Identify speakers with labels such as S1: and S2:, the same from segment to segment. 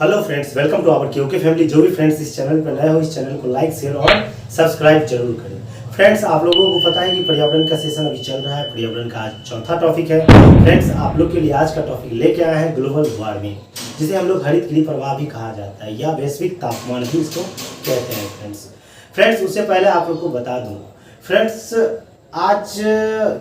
S1: Hello friends, welcome to our QK family. जो भी friends इस चैनल पर नए हो, इस चैनल को लाइक शेयर और सब्सक्राइब जरूर करें। फ्रेंड्स, आप लोगों को पता है कि पर्यावरण का सेशन अभी चल रहा है। पर्यावरण का आज चौथा टॉपिक है। फ्रेंड्स, आप लोग के लिए आज का टॉपिक लेके आए हैं ग्लोबल वार्मिंग, जिसे हम लोग हरित गृह प्रभाव भी कहा जाता है या वैश्विक तापमान भी इसको कहते हैं। फ्रेंड्स उससे पहले आप लोग को बता दूँ फ्रेंड्स, आज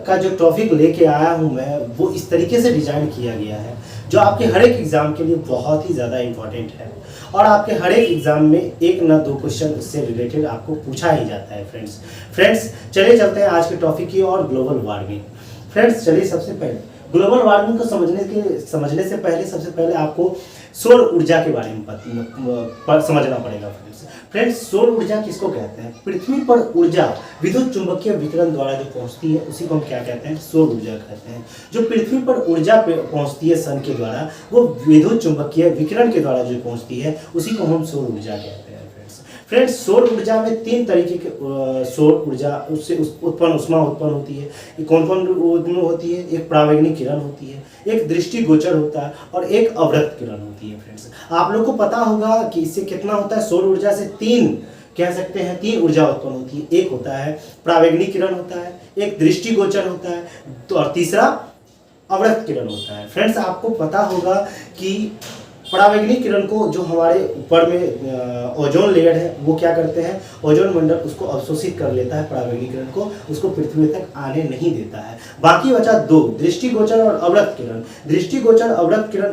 S1: का जो टॉपिक लेके आया हूँ मैं, वो इस तरीके से डिजाइन किया गया है जो आपके हर एक एग्जाम के लिए बहुत ही ज़्यादा इम्पोर्टेंट है और आपके हर एक एग्जाम में एक ना दो क्वेश्चन उससे रिलेटेड आपको पूछा ही जाता है। फ्रेंड्स चलिए चलते हैं आज के टॉपिक की और ग्लोबल वार्मिंग। फ्रेंड्स चलिए सबसे पहले ग्लोबल वार्मिंग को समझने से पहले सबसे पहले आपको सौर ऊर्जा के बारे में समझना पड़ेगा। फ्रेंड्स सौर ऊर्जा किसको कहते हैं? पृथ्वी पर ऊर्जा विद्युत चुंबकीय विकिरण द्वारा जो पहुंचती है उसी को हम क्या कहते हैं? सौर ऊर्जा कहते हैं। जो पृथ्वी पर ऊर्जा पहुंचती है सन के द्वारा, वो विद्युत चुंबकीय विकिरण के द्वारा जो पहुंचती है उसी को हम सौर ऊर्जा कहते हैं। फ्रेंड्स सौर ऊर्जा में तीन तरीके के सौर ऊर्जा उससे उत्पन्न ऊष्मा उत्पन्न होती है। ये कौन कौन होती है? एक परावैंगनिक किरण होती है, एक दृष्टिगोचर होता है और एक अवरक्त किरण होती है। फ्रेंड्स आप लोग को पता होगा कि इससे कितना होता है? सौर ऊर्जा से तीन कह सकते हैं, तीन ऊर्जा उत्पन्न होती है। एक होता है परावैंगनिक किरण होता है, एक दृष्टिगोचर होता है तो और तीसरा अवरक्त किरण होता है। फ्रेंड्स आपको पता होगा कि परावैंगनिक किरण को जो हमारे ऊपर में ओजोन लेयर है वो क्या करते हैं? ओजोन मंडल उसको अवशोषित कर लेता है। परावैंगनिक किरण को उसको पृथ्वी तक आने नहीं देता है। बाकी बचा दो, दृष्टिगोचर और अवरक्त किरण। दृष्टिगोचर अवरक्त किरण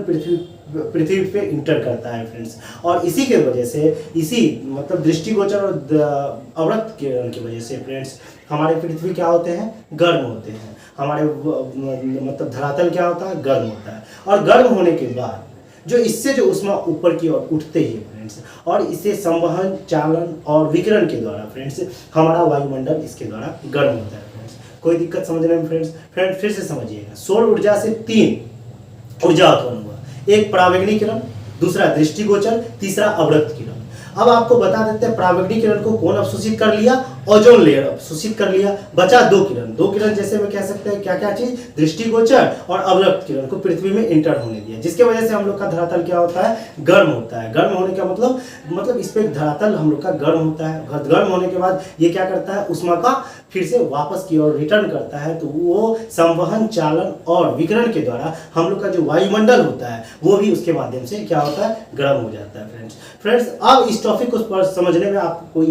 S1: पृथ्वी पे इंटर करता है। फ्रेंड्स और इसी के वजह से मतलब दृष्टिगोचर और अवरक्त किरण की वजह से फ्रेंड्स हमारे पृथ्वी क्या होते हैं? गर्म होते हैं। हमारे मतलब धरातल क्या होता है? गर्म होता है। और गर्म होने के बाद जो इससे जो ऊष्मा ऊपर की ओर उठते ही फ्रेंड्स और इसे संवहन, चालन और विकिरण के द्वारा फ्रेंड्स हमारा वायुमंडल इसके द्वारा गर्म होता है। फ्रेंड्स कोई दिक्कत समझने में? फ्रेंड्स फिर से समझिएगा। सौर ऊर्जा से तीन ऊर्जा उत्पन्न हुआ, एक परावैंगनिक किरण, दूसरा दृष्टिगोचर, तीसरा अवरक्त किरण। अब आपको बता देते हैं परावैंगनिक किरण को कौन अवशोषित कर लिया? ओजोन लेयर अवशोषित कर लिया। बचा दो किरण जैसे में कह सकते हैं क्या क्या चीज? दृष्टिगोचर और अवरक्त किरण को पृथ्वी में इंटर होने दिया, जिसके वजह से हम लोग का धरातल क्या होता है? गर्म होता है। गर्म होने का मतलब इस पे धरातल हम लोग का गर्म होता है। गर्म होने के बाद ये क्या करता है? ऊष्मा का फिर से वापस की ओर रिटर्न करता है, तो वो संवहन, चालन और विकिरण के द्वारा हम लोग का जो वायुमंडल होता है वो भी उसके माध्यम से क्या होता है? गर्म हो जाता है। फ्रेंड्स अब इस टॉपिक को समझने में आपको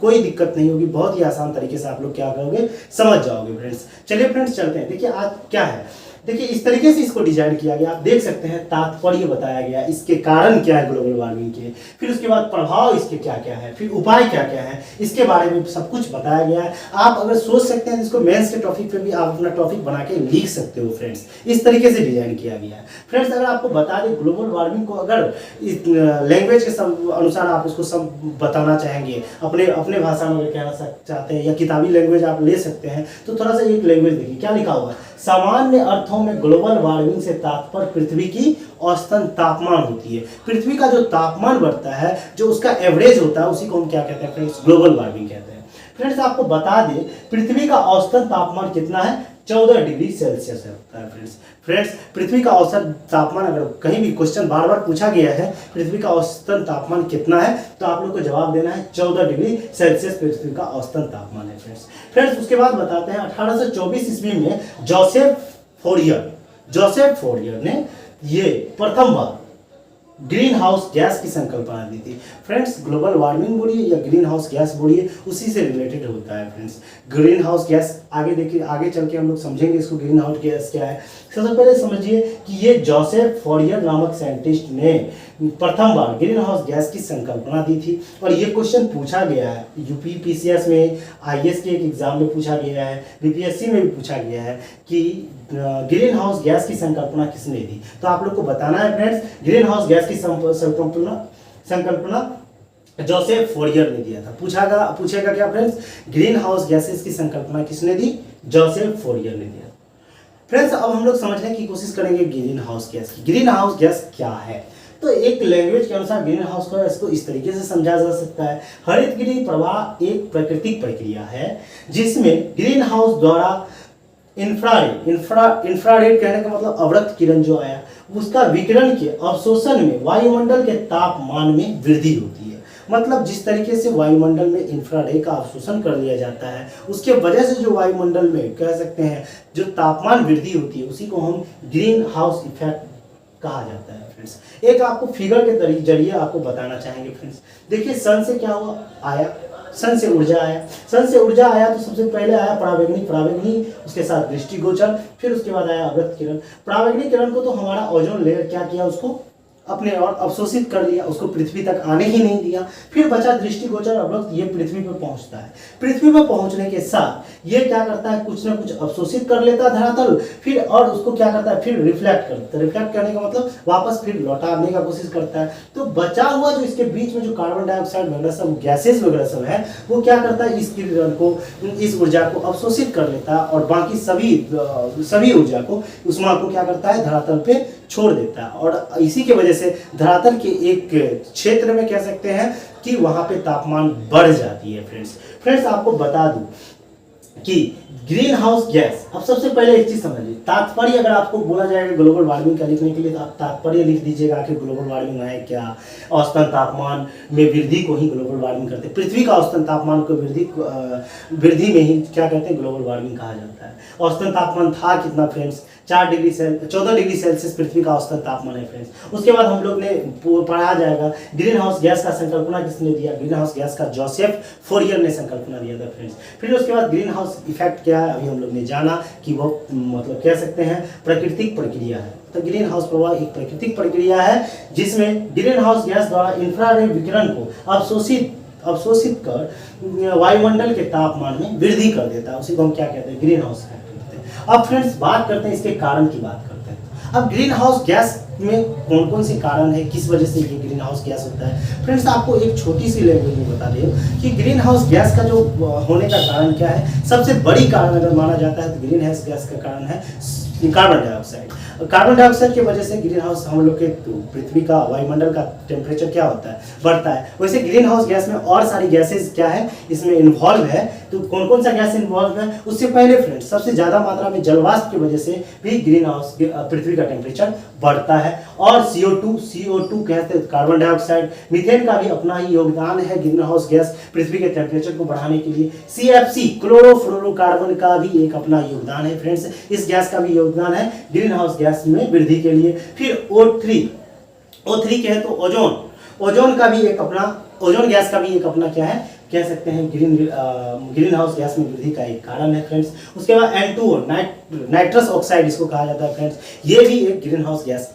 S1: कोई दिक्कत नहीं होगी। बहुत ही आसान तरीके से आप लोग क्या करोगे? समझ जाओगे। फ्रेंड्स चलिए फ्रेंड्स चलते हैं। देखिए आज क्या है, देखिए इस तरीके से इसको डिजाइन किया गया। आप देख सकते हैं तात्पर्य बताया गया, इसके कारण क्या है ग्लोबल वार्मिंग के, फिर उसके बाद प्रभाव इसके क्या क्या है, फिर उपाय क्या क्या है, इसके बारे में सब कुछ बताया गया है। आप अगर सोच सकते हैं इसको मेंस के टॉपिक पे भी आप अपना टॉपिक बना के लिख सकते हो। फ्रेंड्स इस तरीके से डिजाइन किया गया है। फ्रेंड्स अगर आपको बता दें ग्लोबल वार्मिंग को अगर लैंग्वेज के अनुसार आप उसको सब बताना चाहेंगे, अपने भाषा में कहना चाहते हैं या किताबी लैंग्वेज आप ले सकते हैं, तो थोड़ा सा एक लैंग्वेज देखिए क्या लिखा हुआ है। सामान्य अर्थों में ग्लोबल वार्मिंग से तात्पर्य पृथ्वी की औसतन तापमान होती है। पृथ्वी का जो तापमान बढ़ता है, जो उसका एवरेज होता है, उसी को हम क्या कहते हैं फ्रेंड्स? ग्लोबल वार्मिंग कहते हैं। फ्रेंड्स आपको बता दें पृथ्वी का औसतन तापमान कितना है? 14 डिग्री सेल्सियस होता है। फ्रेंड्स पृथ्वी का औसत तापमान अगर कहीं भी क्वेश्चन बार बार पूछा गया है पृथ्वी का औसतन तापमान कितना है, तो आप लोग को जवाब देना है 14 डिग्री सेल्सियस पृथ्वी का औसतन तापमान है। फ्रेंड्स उसके बाद बताते हैं 1824 ईस्वी में जोसेफ फोरियर ने ये प्रथम बार ग्रीन हाउस गैस की संकल्पना दी थी। फ्रेंड्स ग्लोबल वार्मिंग बोलिए या ग्रीन हाउस गैस बोलिए, उसी से रिलेटेड होता है। फ्रेंड्स ग्रीन हाउस गैस आगे देखिए, आगे चल के हम लोग समझेंगे इसको ग्रीन हाउस गैस क्या है। सबसे पहले समझिए कि ये जोसेफ फोरियर नामक साइंटिस्ट ने प्रथम बार ग्रीन हाउस गैस की संकल्पना दी थी और ये क्वेश्चन पूछा गया है यूपी पीसीएस में, आईएएस के एक एग्जाम में पूछा गया है, बीपीएससी में भी पूछा गया है कि ग्रीन हाउस गैस की संकल्पना किसने दी। तो आप लोग को बताना है फ्रेंड्स ग्रीन हाउस गैस की संकल्पना जोसेफ फोरियर ने दिया था। पूछेगा क्या फ्रेंड्स? ग्रीन हाउस गैसेस की संकल्पना किसने दी? जोसेफ फोरियर ने दिया। फ्रेंड्स अब हम लोग समझने की कोशिश करेंगे ग्रीन हाउस गैस की। ग्रीन हाउस गैस क्या है? तो एक लैंग्वेज के अनुसार ग्रीन हाउस गैस को इस तरीके से समझा जा सकता है। हरित गृह प्रवाह एक प्राकृतिक प्रक्रिया है जिसमें ग्रीन हाउस द्वारा इंफ्रारेड कहने का मतलब अवरक्त किरण जो आया, उसका विकिरण के अवशोषण में वायुमंडल के तापमान में वृद्धि होती है। मतलब जिस तरीके से वायुमंडल में इंफ्रारेड का अवशोषण कर लिया जाता है, उसके वजह से जो वायुमंडल में कह सकते हैं जो तापमान वृद्धि होती है, उसी को हम ग्रीन हाउस इफेक्ट कहा जाता है फ्रेंड्स। एक आपको फिगर के जरिए आपको बताना चाहेंगे फ्रेंड्स। देखिए सन से क्या हुआ, आया सन से ऊर्जा आया, सन से ऊर्जा आया तो सबसे पहले आया परावैंगनी, उसके साथ दृष्टिगोचर, फिर उसके बाद आया अवरक्त किरण। परावैंगनी किरण को तो हमारा ओजोन लेयर क्या किया, उसको अपने और अवशोषित कर लिया, उसको पृथ्वी तक आने ही नहीं दिया। फिर बचा दृष्टिगोचर अवरक्त, ये पृथ्वी पर पहुंचता है। पृथ्वी पर पहुंचने के साथ ये क्या करता है, कुछ ना कुछ अवशोषित कर लेता है धरातल, फिर और उसको क्या करता है, फिर रिफ्लेक्ट करता है। रिफ्लेक्ट करने का मतलब वापस फिर लौटाने का कोशिश करता है। तो बचा हुआ जो इसके बीच में जो कार्बन डाइऑक्साइड वगैरह सब गैसेज वगैरह सब है, वो क्या करता है, इस किरण को, इस ऊर्जा को अवशोषित कर लेता है और बाकी सभी ऊर्जा को, ऊष्मा को क्या करता है, धरातल पे छोड़ देता है। और इसी के वजह से धरातल के एक क्षेत्र में कह सकते हैं कि वहां पे तापमान बढ़ जाती है फ्रेंड्स आपको बता दूं कि ग्रीन हाउस गैस, अब सबसे पहले एक चीज समझिए, तात्पर्य अगर आपको बोला जाएगा ग्लोबल वार्मिंग का लिखने के लिए, तो आप तात्पर्य लिख दीजिएगा कि ग्लोबल वार्मिंग है क्या, औसतन तापमान में वृद्धि को ही ग्लोबल वार्मिंग करते हैं। पृथ्वी का औसतन तापमान को वृद्धि में ही क्या कहते हैं, ग्लोबल वार्मिंग कहा जाता है। औसतन तापमान था कितना फ्रेंड्स, 14 डिग्री सेल्सियस पृथ्वी का औसतन तापमान है फ्रेंड्स। उसके बाद हम लोग ने पढ़ा जाएगा ग्रीन हाउस गैस का संकल्पना किसने दिया, ग्रीन हाउस गैस का जोसेफ फोरियर ने संकल्पना दिया था फ्रेंड्स। फिर उसके बाद ग्रीन हाउस इफेक्ट क्या है, अभी हम लोग ने जाना कि वो मतलब कह सकते हैं प्राकृतिक प्रक्रिया है। तो ग्रीन हाउस प्रभाव एक प्राकृतिक प्रक्रिया है जिसमें ग्रीन हाउस गैस द्वारा इंफ्रारेड विकिरण को अवशोषित कर वायुमंडल के तापमान में वृद्धि कर देता है, उसी को हम क्या कहते हैं, ग्रीन हाउस इफेक्ट कहते हैं। अब फ्रेंड्स बात करते हैं इसके कारण की बात करते हैं। अब ग्रीन हाउस गैस में कौन कौन से कारण है, किस वजह से ये ग्रीन हाउस गैस होता है फ्रेंड्स, आपको एक छोटी सी लैंग्वेज में बता दें कि ग्रीन हाउस गैस का जो होने का कारण क्या है। सबसे बड़ी कारण अगर माना जाता है तो ग्रीन हाउस गैस का कारण है कार्बन डाइऑक्साइड। कार्बन डाइऑक्साइड की वजह से ग्रीन हाउस, हम लोग के पृथ्वी का वायुमंडल का टेम्परेचर क्या होता है, बढ़ता है। वैसे ग्रीन हाउस गैस में और सारी गैसेज क्या है इसमें इन्वॉल्व है। तो कौन कौन सा गैस इन्वॉल्व है, उससे पहले फ्रेंड्स सबसे ज्यादा मात्रा में जलवाष्प की वजह से भी ग्रीन हाउस पृथ्वी का टेम्परेचर बढ़ता है। और CO2 कहते हैं कार्बन डाइऑक्साइड, मीथेन का भी अपना ही योगदान है ग्रीन हाउस गैस पृथ्वी के टेम्परेचर को बढ़ाने के लिए। CFC क्लोरोफ्लोरोकार्बन का भी एक अपना योगदान है फ्रेंड्स, इस गैस का भी योगदान है ग्रीन हाउस गैस में वृद्धि के लिए। फिर O3 कहे तो ओजोन का भी एक अपना, ओजोन गैस का भी एक अपना क्या है कह सकते हैं ग्रीन हाउस गैस में वृद्धि का एक कारण है फ्रेंड्स। उसके बाद N2O नाइट्रस ऑक्साइड इसको कहा जाता है फ्रेंड्स, ये भी एक ग्रीन हाउस गैस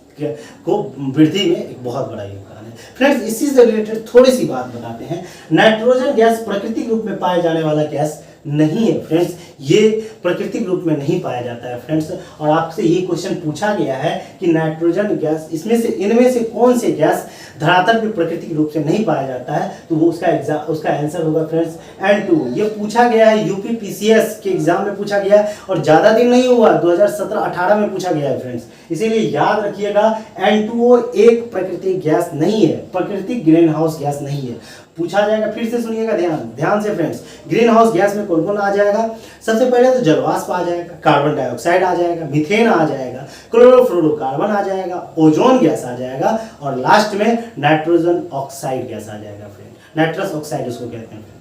S1: को वृद्धि में एक बहुत बड़ा योगदान है फ्रेंड्स। इसी से रिलेटेड थोड़ी सी बात बताते हैं। नाइट्रोजन गैस प्राकृतिक रूप में पाए जाने वाला गैस नहीं है फ्रेंड्स, ये प्राकृतिक रूप में नहीं पाया जाता है फ्रेंड्स। और आपसे ये क्वेश्चन पूछा गया है कि नाइट्रोजन गैस इनमें से कौन से गैस धरातल पे प्राकृतिक रूप से नहीं पाया जाता है, तो वो उसका आंसर होगा फ्रेंड्स N2O। ये पूछा गया है यूपी PCS के एग्जाम में पूछा गया है और ज्यादा दिन नहीं हुआ, 2017-18 में पूछा गया है फ्रेंड्स, इसीलिए याद रखिएगा N2O एक प्राकृतिक गैस नहीं है, प्राकृतिक ग्रीन हाउस गैस नहीं है। पूछा जाएगा, फिर से सुनिएगा ध्यान से फ्रेंड्स। ग्रीन हाउस गैस में कौन कौन आ जाएगा, सबसे पहले तो जलवाष्प आ जाएगा, कार्बन डाइऑक्साइड आ जाएगा, मीथेन आ जाएगा, क्लोरोफ्लोरोकार्बन आ जाएगा, ओजोन गैस आ जाएगा और लास्ट में नाइट्रोजन ऑक्साइड गैस आ जाएगा फ्रेंड, नाइट्रस ऑक्साइड उसको कहते हैं फ्रेंड्स।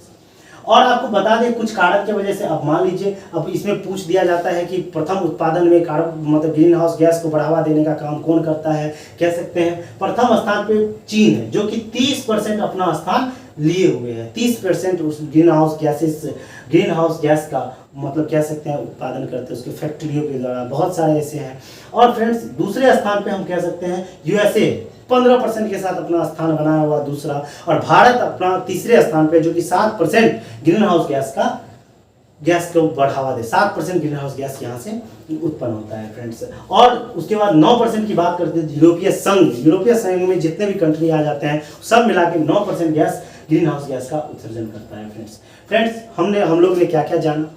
S1: और आपको बता दें कुछ कारण की वजह से, अब मान लीजिए अब इसमें पूछ दिया जाता है कि प्रथम उत्पादन में मतलब ग्रीन हाउस गैस को बढ़ावा देने का काम कौन करता है, कह सकते हैं प्रथम स्थान पे चीन है जो कि 30% अपना स्थान लिए हुए हैं। 30% उस ग्रीन हाउस गैस का मतलब कह सकते हैं उत्पादन करते हैं उसके फैक्ट्रियों के द्वारा, बहुत सारे ऐसे हैं। और फ्रेंड्स दूसरे स्थान पे हम कह सकते हैं USA 15% के साथ अपना स्थान बनाया हुआ दूसरा, और भारत अपना तीसरे स्थान पे जो कि 7% ग्रीन हाउस गैस को बढ़ावा दे, 7% ग्रीन हाउस गैस यहाँ से उत्पन्न होता है फ्रेंड्स। और उसके बाद 9% की बात करते हैं यूरोपीय संघ में जितने भी कंट्री आ जाते हैं सब मिला के 9% गैस ग्रीन हाउस गैस का उत्सर्जन करता है फ्रेंड्स। हम लोग ने क्या क्या जाना,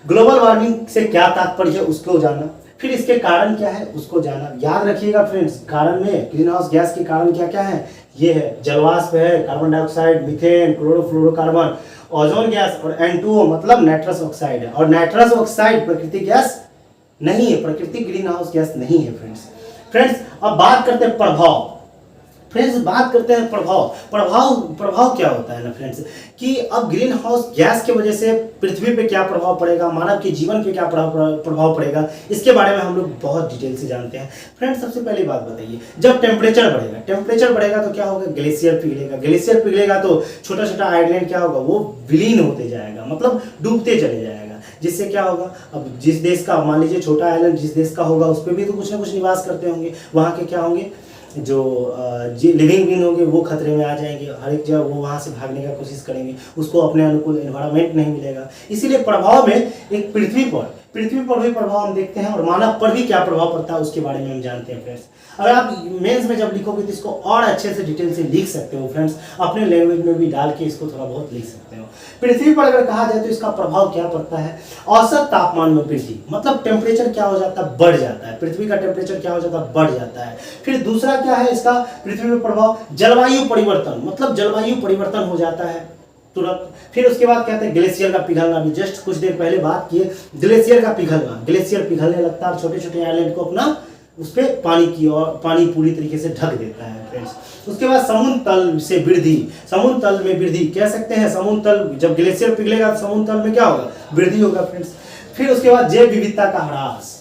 S1: ग्लोबल वार्मिंग से क्या तात्पर्य है उसको जाना, फिर इसके कारण क्या है उसको जाना। याद रखिएगा फ्रेंड्स, कारण में ग्रीन हाउस गैस के कारण क्या क्या है, ये है जलवाष्प है, carbon dioxide, methane, chlorofluorocarbon, ozone gas और N2O मतलब नाइट्रस ऑक्साइड है। और नाइट्रस ऑक्साइड प्राकृतिक गैस नहीं है, प्राकृतिक ग्रीन हाउस गैस नहीं है फ्रेंड्स। अब बात करते हैं प्रभाव। फ्रेंड्स बात करते हैं प्रभाव क्या होता है ना फ्रेंड्स, कि अब ग्रीन हाउस गैस की वजह से पृथ्वी पे क्या प्रभाव पड़ेगा, मानव के जीवन पे क्या प्रभाव पड़ेगा, इसके बारे में हम लोग बहुत डिटेल से जानते हैं। फ्रेंड्स सबसे पहली बात बताइए, जब टेम्परेचर बढ़ेगा तो क्या होगा, ग्लेशियर पिघलेगा तो छोटा छोटा आइलैंड क्या होगा, वो विलीन होते जाएगा, मतलब डूबते चले जाएगा। जिससे क्या होगा, अब जिस देश का मान लीजिए छोटा आइलैंड जिस देश का होगा उस पर भी तो कुछ ना कुछ निवास करते होंगे, वहाँ के क्या होंगे, जो लिविंग बीन होंगे वो खतरे में आ जाएंगे, हर एक जगह वो वहाँ से भागने का कोशिश करेंगे, उसको अपने अनुकूल एनवायरनमेंट नहीं मिलेगा। इसीलिए प्रभाव में एक पृथ्वी पर भी प्रभाव हम देखते हैं और मानव पर भी क्या प्रभाव पड़ता है उसके बारे में हम जानते हैं फ्रेंड्स। अगर आप मेंस में जब लिखोगे तो इसको और अच्छे से डिटेल से लिख सकते हो फ्रेंड्स, अपने लैंग्वेज में भी डाल के इसको थोड़ा बहुत लिख सकते हो। पृथ्वी पर अगर कहा जाए तो इसका प्रभाव क्या पड़ता है, औसत तापमान में वृद्धि, मतलब टेम्परेचर क्या हो जाता है, बढ़ जाता है, पृथ्वी का टेम्परेचर क्या हो जाता है, बढ़ जाता है। फिर दूसरा क्या है इसका पृथ्वी पर प्रभाव, जलवायु परिवर्तन, मतलब जलवायु परिवर्तन हो जाता है तुरंत। फिर उसके बाद कहते हैं ग्लेशियर का पिघलना, भी जस्ट कुछ देर पहले बात किए, ग्लेशियर का पिघलना, ग्लेशियर पिघलने लगता है, छोटे छोटे आइलैंड को अपना उस पर पानी पूरी तरीके से ढक देता है फ्रेंड्स। उसके बाद समुद्र तल से वृद्धि, समुद्र तल में वृद्धि कह सकते हैं, समुद्र तल जब ग्लेशियर पिघलेगा तो समुद्र तल में क्या होगा, वृद्धि होगा फ्रेंड्स। फिर उसके बाद जैव विविधता का ह्रास,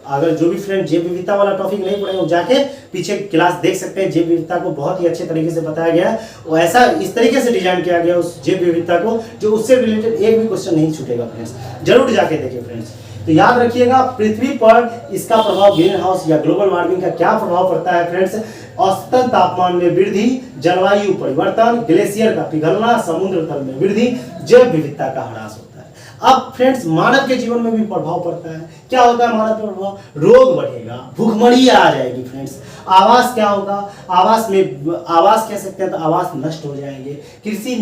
S1: अगर जो भी फ्रेंड जैव विविधता वाला टॉपिक नहीं पढ़े वो जाके पीछे क्लास देख सकते हैं। जैव विविधता को बहुत ही अच्छे तरीके से बताया गया है, और ऐसा इस तरीके से डिजाइन किया गया उस जैव विविधता को जो उससे रिलेटेड एक भी क्वेश्चन नहीं छूटेगा फ्रेंड्स, जरूर जाके देखिए फ्रेंड्स। तो याद रखिएगा पृथ्वी पर इसका प्रभाव, ग्रीन हाउस या ग्लोबल वार्मिंग का क्या प्रभाव पड़ता है फ्रेंड्स, औसतन तापमान में वृद्धि, जलवायु परिवर्तन, ग्लेशियर का पिघलना, समुद्र तल में वृद्धि, जैव विविधता का ह्रास होता है। अब फ्रेंड्स मानव के जीवन में भी प्रभाव पड़ता है। क्या होता है मानव पर प्रभाव, रोग बढ़ेगा, भूखमरी आ जाएगी फ्रेंड्स, आवास क्या होगा, आवास कह सकते हैं तो आवास नष्ट हो जाएंगे, कृषि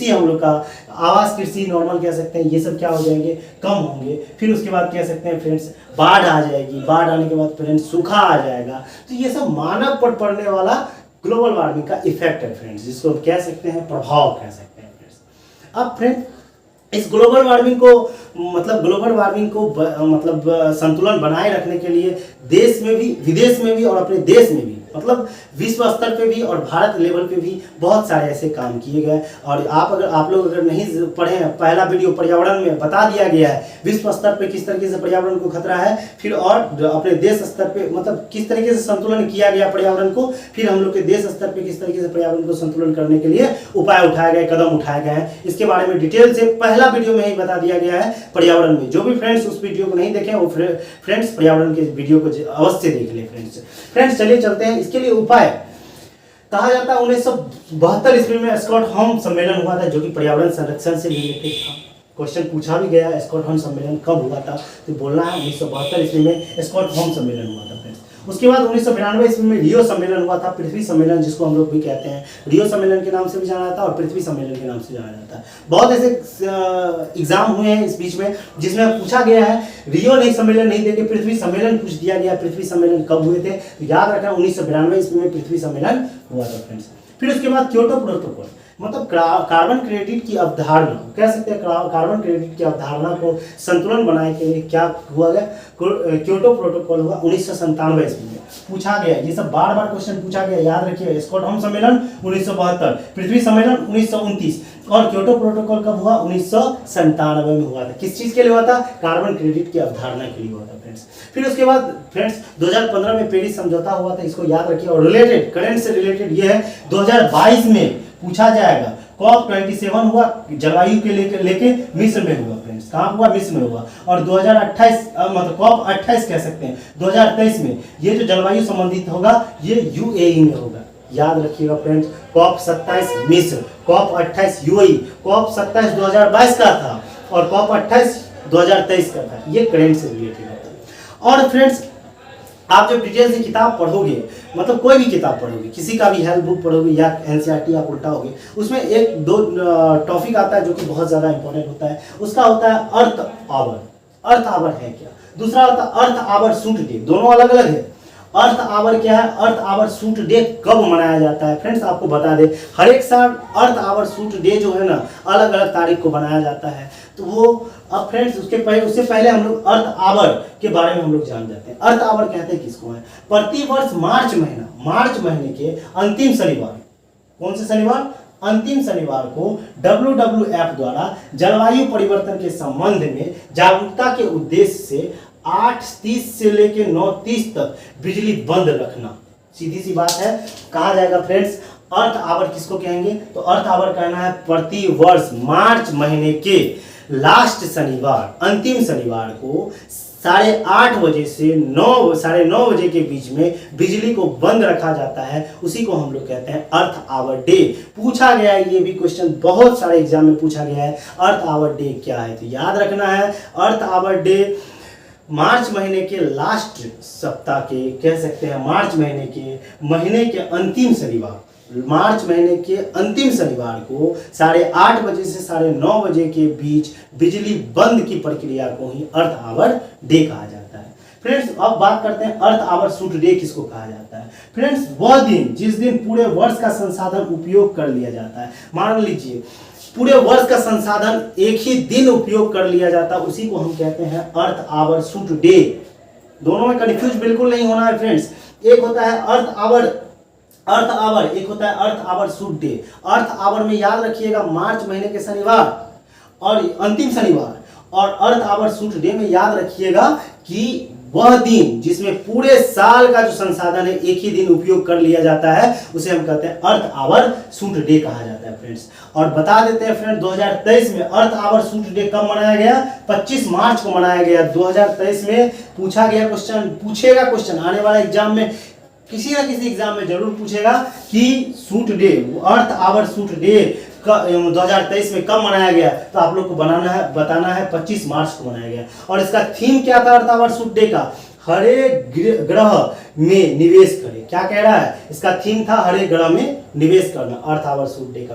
S1: हम लोग का आवास, कृषि नॉर्मल कह सकते हैं, ये सब क्या हो जाएंगे, कम होंगे। फिर उसके बाद कह सकते हैं फ्रेंड्स बाढ़ आ जाएगी, बाढ़ आने के बाद फ्रेंड्स सूखा आ जाएगा। तो ये सब मानव पर पड़ने वाला ग्लोबल वार्मिंग का इफेक्ट है फ्रेंड्स, जिसको कह सकते हैं प्रभाव कह सकते हैं फ्रेंड्स। अब फ्रेंड्स इस ग्लोबल वार्मिंग को संतुलन बनाए रखने के लिए देश में भी, विदेश में भी और अपने देश में भी, मतलब विश्व स्तर पे भी और भारत लेवल पे भी बहुत सारे ऐसे काम किए गए। और आप लोग अगर नहीं पढ़े हैं, पहला वीडियो पर्यावरण में बता दिया गया है विश्व स्तर पे किस तरीके से पर्यावरण को खतरा है, फिर और अपने देश स्तर पे मतलब किस तरीके से संतुलन किया गया पर्यावरण को, फिर हम लोग के देश स्तर पे किस तरीके से पर्यावरण को संतुलन करने के लिए उपाय उठाए गए, कदम उठाए गए हैं, इसके बारे में डिटेल से पहला वीडियो में ही बता दिया गया है पर्यावरण में। जो भी फ्रेंड्स उस वीडियो को नहीं देखे वो फ्रेंड्स पर्यावरण के वीडियो को अवश्य देख ले फ्रेंड्स। चलिए चलते हैं, इसके लिए उपाय कहा जाता है 1972 ईस्वी में स्टॉकहोम सम्मेलन हुआ था जो कि पर्यावरण संरक्षण से रिलेटेड था। क्वेश्चन पूछा भी गया स्टॉकहोम सम्मेलन कब हुआ था, तो बोलना है 1972 ईस्वी में स्टॉकहोम सम्मेलन हुआ था फ्रेंड्स। उसके बाद 1992 ईस्वी में रियो सम्मेलन हुआ था, पृथ्वी सम्मेलन जिसको हम लोग भी कहते हैं, रियो सम्मेलन के नाम से भी जाना जाता है और पृथ्वी सम्मेलन के नाम से जाना जाता है। बहुत ऐसे एग्जाम हुए हैं इस बीच में जिसमें पूछा गया है, रियो नहीं सम्मेलन नहीं देके पृथ्वी सम्मेलन पूछ दिया गया, पृथ्वी सम्मेलन कब हुए थे, तो याद रखना 1992 ईस्वी में पृथ्वी सम्मेलन हुआ था फ्रेंड्स। फिर उसके बाद क्योटो प्रोटोकॉल, मतलब कार्बन क्रेडिट की अवधारणा कह सकते हैं, कार्बन क्रेडिट की अवधारणा को संतुलन बनाने के लिए क्या हुआ गया, क्योटो प्रोटोकॉल हुआ 1997 ईस्वी में। पूछा गया, ये सब बार बार क्वेश्चन पूछा गया, याद रखिए स्टॉकहोम सम्मेलन 1972, पृथ्वी सम्मेलन 1929 और क्योटो प्रोटोकॉल कब हुआ, 1997 में हुआ था। किस चीज के लिए हुआ था, कार्बन क्रेडिट की अवधारणा के लिए हुआ था फ्रेंड्स। फिर उसके बाद फ्रेंड्स 2015 में पेरिस समझौता हुआ था, इसको याद रखिए। और रिलेटेड करंट से रिलेटेड ये है 2022 में पूछा जाएगा, COP27 हुआ जलवायु के लेके मिस्र में हुआ फ्रेंड्स, कहाँ हुआ, मिस्र में हुआ। और 2028 मतलब COP28 कह सकते हैं 2023 में, ये जो जलवायु संबंधित होगा ये UAE में होगा, याद रखिएगा फ्रेंड्स। COP27 मिस्र, COP28 UAE, COP27 2022 का था और COP28 2023 का था, ये करंट से रिलेटेड होता है। और फ्रेंड्स आप जब डिटेल से किताब पढ़ोगे, मतलब कोई भी किताब पढ़ोगे, किसी का भी हेल्थ बुक पढ़ोगे या NCERT आप उल्टाओगे, उसमें एक दो टॉपिक आता है जो कि बहुत ज़्यादा इंपॉर्टेंट होता है, उसका होता है अर्थ आवर। अर्थ आवर है क्या, दूसरा होता है अर्थ आवर शूट डे, दोनों अलग अलग है। अर्थ आवर क्या है, अर्थ आवर सूट डे कब मनाया जाता है फ्रेंड्स आपको बता दें, हर एक साल अर्थ आवर सूट डे जो है ना अलग अलग तारीख को बनाया जाता है। तो वो अब फ्रेंड्स उससे पहले हम लोग अर्थ आवर के बारे में हम लोग जान जाते हैं। अर्थ आवर कहते हैं किसको है, प्रतिवर्ष मार्च महीने के अंतिम शनिवार, कौन से शनिवार, अंतिम शनिवार को WWF द्वारा जलवायु परिवर्तन के संबंध में जागरूकता के उद्देश्य से 8:30 से लेकर 9:30 तक बिजली बंद रखना, सीधी सी बात है, कहा जाएगा फ्रेंड्स अर्थ आवर किसको कहेंगे, तो अर्थ आवर कहना है प्रति वर्ष मार्च महीने के लास्ट शनिवार, अंतिम शनिवार को 8:30 बजे से 9:30 बजे के बीच में बिजली को बंद रखा जाता है, उसी को हम लोग कहते हैं अर्थ आवर डे। पूछा गया है ये भी क्वेश्चन, बहुत सारे एग्जाम में पूछा गया है अर्थ आवर डे क्या है, तो याद रखना है अर्थ आवर डे मार्च महीने के लास्ट सप्ताह के, कह सकते हैं मार्च महीने के अंतिम शनिवार, मार्च महीने के अंतिम शनिवार को 8:30 बजे से 9:30 बजे के बीच बिजली बंद की प्रक्रिया को ही अर्थ आवर डे कहा जाता है। फ्रेंड्स अब बात करते हैं अर्थ आवर सूट डे किसको कहा जाता है। फ्रेंड्स वह दिन जिस दिन पूरे वर्ष का संसाधन उपयोग कर लिया जाता है, मान लीजिए पूरे वर्ष का संसाधन एक ही दिन उपयोग कर लिया जाता है, उसी को हम कहते हैं अर्थ आवर सूट डे। दोनों में कंफ्यूज बिल्कुल नहीं होना है फ्रेंड्स, एक होता है अर्थ आवर, एक होता है earth our suit day. Earth hour में याद रखिएगा मार्च महीने के शनिवार और अंतिम शनिवार, और अर्थ आवर सूट डे में याद रखिएगा कि वह दिन जिसमें पूरे साल का जो संसाधन है एक ही दिन उपयोग कर लिया जाता है, उसे हम कहते हैं अर्थ आवर सूट डे कहा जाता है फ्रेंड्स। और बता देते हैं फ्रेंड्स 2023 में अर्थ आवर सूट डे कब मनाया गया, 25 मार्च को मनाया गया। 2023 में पूछा गया क्वेश्चन, पूछेगा क्वेश्चन आने वाला एग्जाम में, किसी ना किसी एग्जाम में जरूर पूछेगा कि shoot day, earth our suit day 2023 में कब मनाया गया, तो आप लोग को बताना है 25 मार्च को मनाया गया। और इसका थीम क्या था अर्थ आवर सूट डे का, हरे ग्रह में निवेश करें। क्या कह रहा है, इसका थीम था हरे ग्रह में निवेश करना, अर्थ आवर सूट डे का।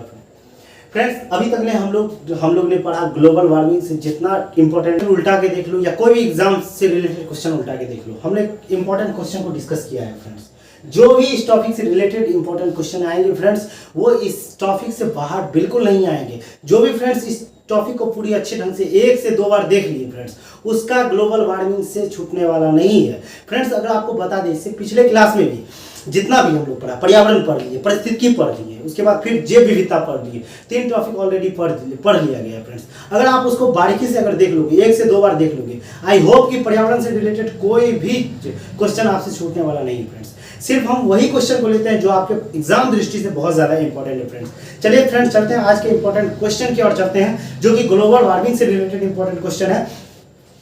S1: फ्रेंड्स अभी तक ने हम लोग ने पढ़ा ग्लोबल वार्मिंग से जितना इंपॉर्टेंट, उल्टा के देख लो या कोई भी एग्जाम से रिलेटेड क्वेश्चन उल्टा के देख लो, हमने इंपॉर्टेंट क्वेश्चन को डिस्कस किया है फ्रेंड्स। जो भी इस टॉपिक से रिलेटेड इंपॉर्टेंट क्वेश्चन आएंगे फ्रेंड्स, वो इस टॉपिक से बाहर बिल्कुल नहीं आएंगे। जो भी फ्रेंड्स इस टॉपिक को पूरी अच्छे ढंग से 1 से 2 बार देख लिए फ्रेंड्स, उसका ग्लोबल वार्मिंग से छूटने वाला नहीं है फ्रेंड्स। अगर आपको बता दें, इससे पिछले क्लास में भी जितना भी हम लोग पढ़ा, पर्यावरण पढ़ लिए, परिस्थिति पढ़ लिए, उसके बाद फिर जैव विविधता पढ़ लिए, 3 टॉपिक ऑलरेडी पढ़ लिया गया फ्रेंड्स। अगर आप उसको बारीकी से अगर देख लोगे, 1 से 2 बार देख लोगे, आई होप कि पर्यावरण से रिलेटेड कोई भी क्वेश्चन आपसे छूटने वाला नहीं फ्रेंड्स। सिर्फ हम वही क्वेश्चन को लेते हैं जो आपके एग्जाम दृष्टि से बहुत ज्यादा इंपॉर्टेंट है फ्रेंड्स। चलिए फ्रेंड्स चलते हैं आज के इंपॉर्टेंट क्वेश्चन की ओर चलते हैं, जो कि ग्लोबल वार्मिंग से रिलेटेड इंपॉर्टेंट क्वेश्चन है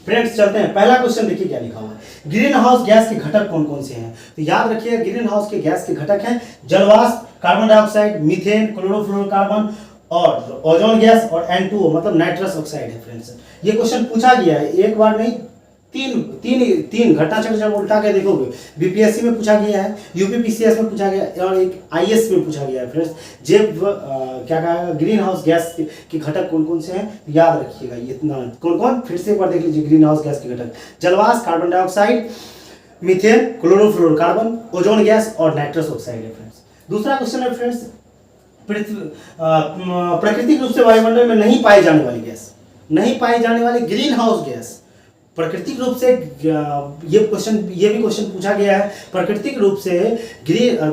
S1: फ्रेंड्स। चलते हैं, पहला क्वेश्चन देखिए क्या लिखा हुआ है, ग्रीन हाउस गैस के घटक कौन कौन से हैं। तो याद रखिए ग्रीन हाउस के गैस के घटक हैं जलवाष्प, कार्बन डाइऑक्साइड, मीथेन, क्लोरोफ्लोरोकार्बन और ओजोन गैस और N2O मतलब नाइट्रस ऑक्साइड है फ्रेंड्स। ये क्वेश्चन पूछा गया है, एक बार नहीं तीन घटना चक्र जब उल्टा के देखोगे, बीपीएससी में पूछा गया है, यूपीपीसीएस में पूछा गया और एक आईएएस में पूछा गया है फ्रेंड्स। जब क्या कहा, ग्रीन हाउस गैस के घटक कौन कौन से हैं, याद रखिएगा ये इतना कौन कौन, फिर से एक बार देख लीजिए ग्रीन हाउस गैस के घटक जलवाष्प, carbon dioxide, methane, chlorofluorocarbon, ozone gas और नाइट्रस ऑक्साइड है फ्रेंड्स। दूसरा क्वेश्चन है फ्रेंड्स, प्राकृतिक रूप से वायुमंडल में नहीं पाई जाने वाली गैस, नहीं पाई जाने वाली ग्रीन हाउस गैस प्राकृतिक रूप से, ये भी क्वेश्चन पूछा गया है, प्राकृतिक रूप से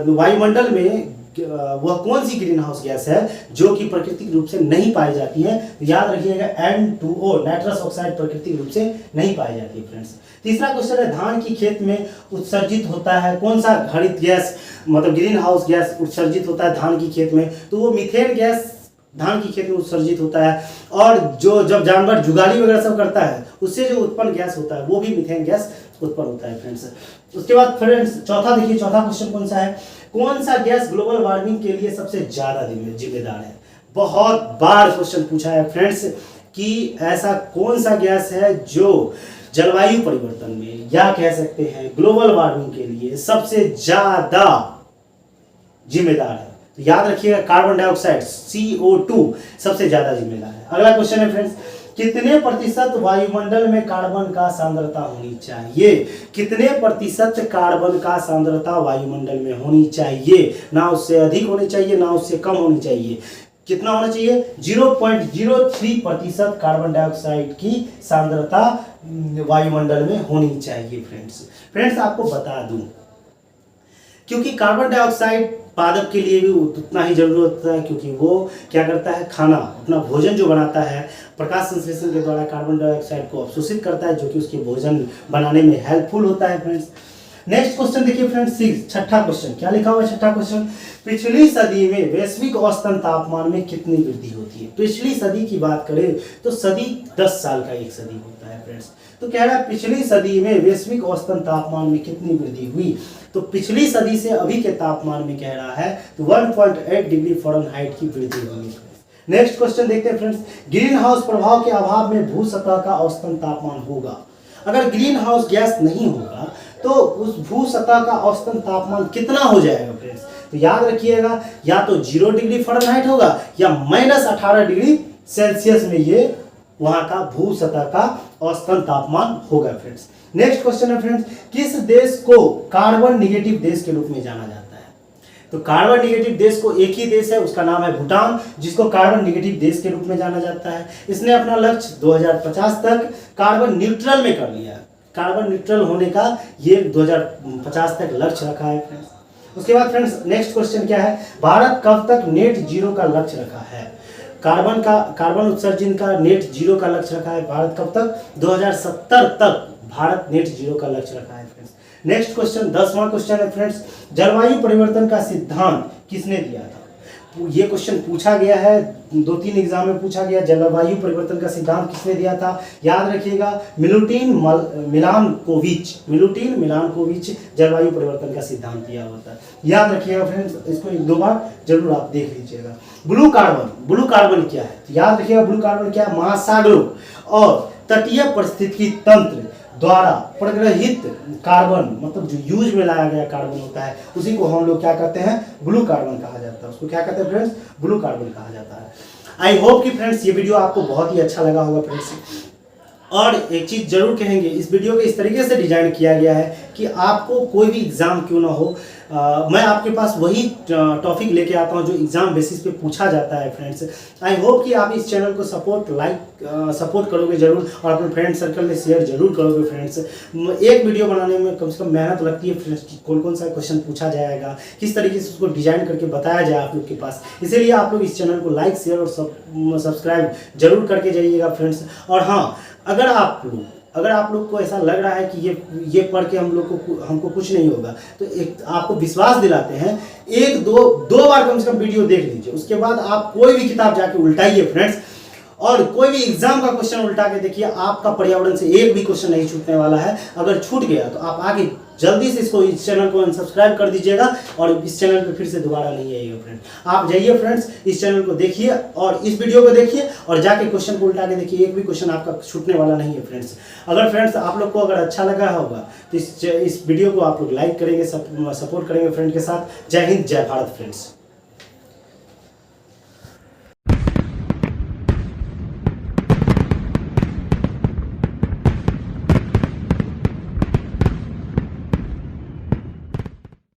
S1: वायुमंडल में वह कौन सी ग्रीन हाउस गैस है जो कि प्राकृतिक रूप से नहीं पाई जाती है। याद रखिएगा N2O नाइट्रस ऑक्साइड प्राकृतिक रूप से नहीं पाई जाती है फ्रेंड्स। तीसरा क्वेश्चन है, धान की खेत में उत्सर्जित होता है कौन सा हरित गैस, मतलब ग्रीन हाउस गैस उत्सर्जित होता है धान की खेत में, तो वो मीथेन गैस धान की खेत में उत्सर्जित होता है। और जो जब जानवर जुगाली वगैरह सब करता है उससे जो उत्पन्न गैस होता है वो भी मीथेन गैस उत्पन्न होता है फ्रेंड्स। उसके बाद फ्रेंड्स चौथा देखिए, चौथा क्वेश्चन कौन सा है, कौन सा गैस ग्लोबल वार्मिंग के लिए सबसे ज्यादा जिम्मेदार है। बहुत बार क्वेश्चन पूछा है फ्रेंड्स कि ऐसा कौन सा गैस है जो जलवायु परिवर्तन में या कह सकते हैं ग्लोबल वार्मिंग के लिए सबसे ज्यादा जिम्मेदार है। तो याद रखिएगा कार्बन डाइऑक्साइड CO2 सबसे ज्यादा जिम्मेदार है। अगला क्वेश्चन है फ्रेंड्स, कितने प्रतिशत वायुमंडल में कार्बन का सांद्रता होनी चाहिए? कितने प्रतिशत कार्बन का सांद्रता वायुमंडल में होनी चाहिए? ना उससे अधिक होनी चाहिए, ना उससे कम होनी चाहिए। कितना होना चाहिए? 0.03% कार्बन डाइऑक्साइड की सांद्रता वायुमंडल में होनी चाहिए। फ्रेंड्स आपको बता दूं, क्योंकि कार्बन डाइऑक्साइड पादप के लिए भी उतना ही जरूरत होता है, क्योंकि वो क्या करता है, खाना अपना भोजन जो बनाता है प्रकाश संश्लेषण के द्वारा कार्बन डाइऑक्साइड को अवशोषित करता है, जो कि उसके भोजन बनाने में हेल्पफुल होता है। फ्रेंड्स नेक्स्ट क्वेश्चन देखिए फ्रेंड्स, 6 छठा क्वेश्चन क्या लिखा हुआ है? छठा क्वेश्चन, पिछली सदी में वैश्विक औसतन तापमान में कितनी वृद्धि होती है? पिछली सदी की बात करें तो सदी 10 साल का एक सदी होता है फ्रेंड्स। तो कह रहा है पिछली सदी में वैश्विक औसतन तापमान में कितनी वृद्धि हुई? तो पिछली सदी से अभी के तापमान में कह रहा है तो 1.8 डिग्री फ़ारेनहाइट की वृद्धि हुई। नेक्स्ट क्वेश्चन देखते हैं फ्रेंड्स, ग्रीन हाउस प्रभाव के अभाव में भू सतह का औसतन तापमान होगा। अगर ग्रीन हाउस गैस नहीं होगा तो उस भू सतह का औसतन तापमान कितना हो जाएगा फ्रेंड्स? तो याद रखिएगा, या तो 0 डिग्री फ़ारेनहाइट होगा या -18 डिग्री सेल्सियस में ये वहां का भू सतह का औसतन तापमान होगा फ्रेंड्स। नेक्स्ट क्वेश्चन है फ्रेंड्स, किस देश को कार्बन निगेटिव देश के रूप में जाना जाता है? तो कार्बन निगेटिव देश को एक ही देश है, उसका नाम है भूटान, जिसको कार्बन निगेटिव देश के रूप में जाना जाता है। इसने अपना लक्ष्य 2050 तक कार्बन न्यूट्रल में कर लिया। कार्बन न्यूट्रल होने का ये 2050 तक लक्ष्य रखा है फ्रेंड्स। उसके बाद फ्रेंड्स नेक्स्ट क्वेश्चन क्या है, भारत कब तक नेट जीरो का लक्ष्य रखा है? कार्बन उत्सर्जन का नेट जीरो का लक्ष्य रखा है भारत कब तक? 2070 तक भारत नेट जीरो का लक्ष्य रखा है फ्रेंड्स। नेक्स्ट क्वेश्चन 10वां क्वेश्चन है फ्रेंड्स, जलवायु परिवर्तन का सिद्धांत किसने दिया था? ये क्वेश्चन पूछा गया है, 2-3 एग्जाम में पूछा गया, जलवायु परिवर्तन का सिद्धांत किसने दिया था? याद रखिएगा, मिलुटिन मिलानकोविच जलवायु परिवर्तन का सिद्धांत दिया हुआ था। याद रखिएगा फ्रेंड्स, इसको 1-2 बार जरूर आप देख लीजिएगा। ब्लू कार्बन क्या है? तो याद रखिएगा, ब्लू कार्बन क्या है? महासागरों और तटीय पारिस्थितिकी तंत्र द्वारा प्रग्रहित कार्बन, मतलब जो यूज में लाया गया कार्बन होता है, उसी को हम लोग क्या कहते हैं? ब्लू कार्बन कहा जाता है। उसको क्या कहते हैं फ्रेंड्स? ब्लू कार्बन कहा जाता है। आई होप कि फ्रेंड्स ये वीडियो आपको बहुत ही अच्छा लगा होगा फ्रेंड्स। और एक चीज़ जरूर कहेंगे, इस वीडियो को इस तरीके से डिजाइन किया गया है कि आपको कोई भी एग्जाम क्यों ना हो, मैं आपके पास वही टॉपिक लेके आता हूं जो एग्जाम बेसिस पे पूछा जाता है फ्रेंड्स। आई होप कि आप इस चैनल को सपोर्ट करोगे जरूर, और अपने फ्रेंड सर्कल में शेयर जरूर करोगे फ्रेंड्स। एक वीडियो बनाने में कम से कम मेहनत लगती है फ्रेंड्स, कि कौन कौन सा क्वेश्चन पूछा जाएगा, किस तरीके से उसको डिजाइन करके बताया जाए आप लोग के पास। इसीलिए आप लोग इस चैनल को लाइक, शेयर और सब्सक्राइब जरूर करके जाइएगा फ्रेंड्स। और हाँ, अगर आप लोग को ऐसा लग रहा है कि ये पढ़ के हमको कुछ नहीं होगा, तो एक आपको विश्वास दिलाते हैं, 1-2 बार कम से कम वीडियो देख लीजिए। उसके बाद आप कोई भी किताब जाके उल्टाइए फ्रेंड्स, और कोई भी एग्जाम का क्वेश्चन उल्टा के देखिए, आपका पर्यावरण से एक भी क्वेश्चन नहीं छूटने वाला है। अगर छूट गया तो आप आगे जल्दी से इस चैनल को अनसब्सक्राइब कर दीजिएगा और इस चैनल पे फिर से दोबारा नहीं आइएगा फ्रेंड्स। आप जाइए फ्रेंड्स, इस चैनल को देखिए और इस वीडियो को देखिए और जाके क्वेश्चन को उल्टा के देखिए, एक भी क्वेश्चन आपका छूटने वाला नहीं है फ्रेंड्स। अगर फ्रेंड्स आप लोग को अगर अच्छा लगा होगा तो इस वीडियो को आप लोग लाइक करेंगे, सपोर्ट करेंगे फ्रेंड के साथ। जय हिंद, जय भारत फ्रेंड्स।